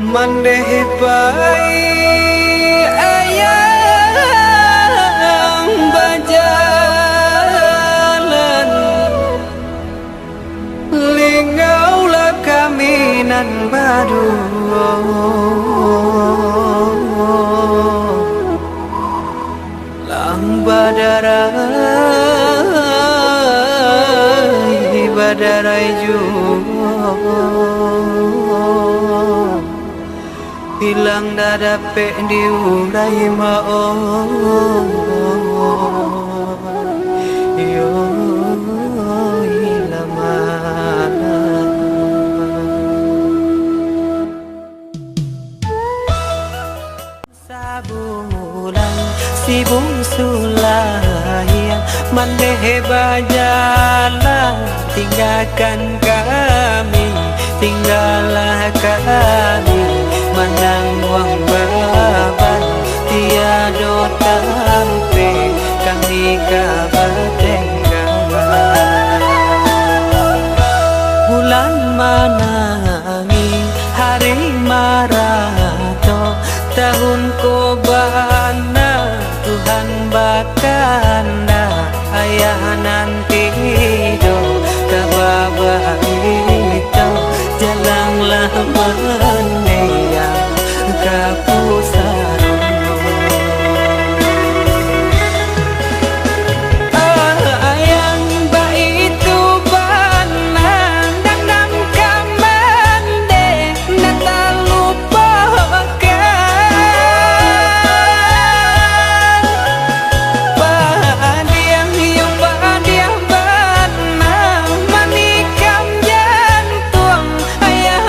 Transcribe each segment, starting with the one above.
Mandeh pai ayang bajalan lingaulah kaminan badu lang badarai juga hilang dadape diurai mao yo ilama sabulan si bungsu lahian mandeh bajalan tinggalkan kami tinggallah kami mandang wang baban tiada tampe kami kabatenggawan bulan manangi hari marato tahun kobana Tuhan bakana ayah nanti do kababa itu jalanglah meneya kapusaro ayang baitu bana dandam kamande nata lupakan badiang yung badiang bana manikam jantung ayah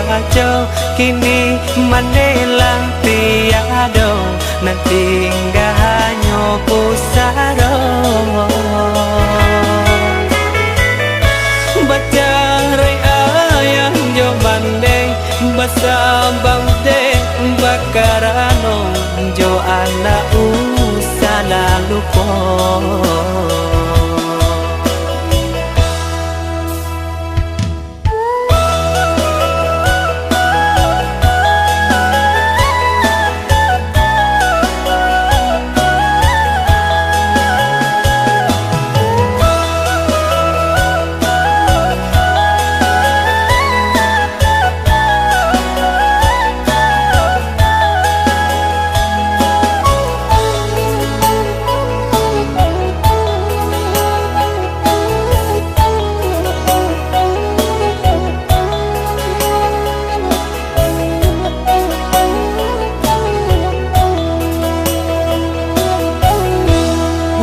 baca kini manelang tiado nanti enggak hanya pusaro baca rai ayang jo bandeng basambang de bakarano jo anak usala lupo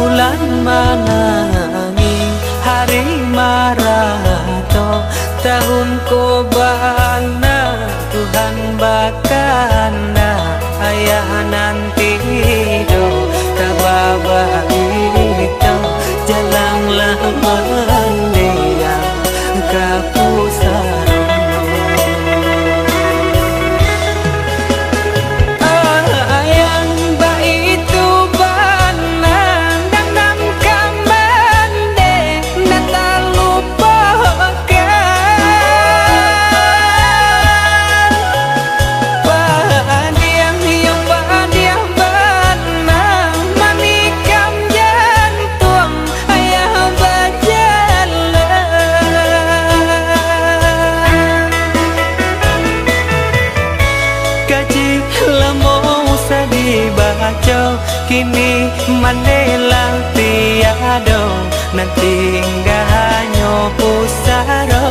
bulan manangi hari marato tahun kobana Tuhan bakana ayah nanti do kababa itu jalanglah meneya kapusaro kini manelang tiado nanti enggak hanya pusaro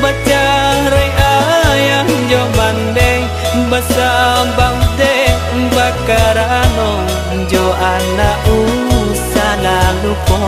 baca rai ayang jo bandeng basambang de bakarano jo anak usala lupo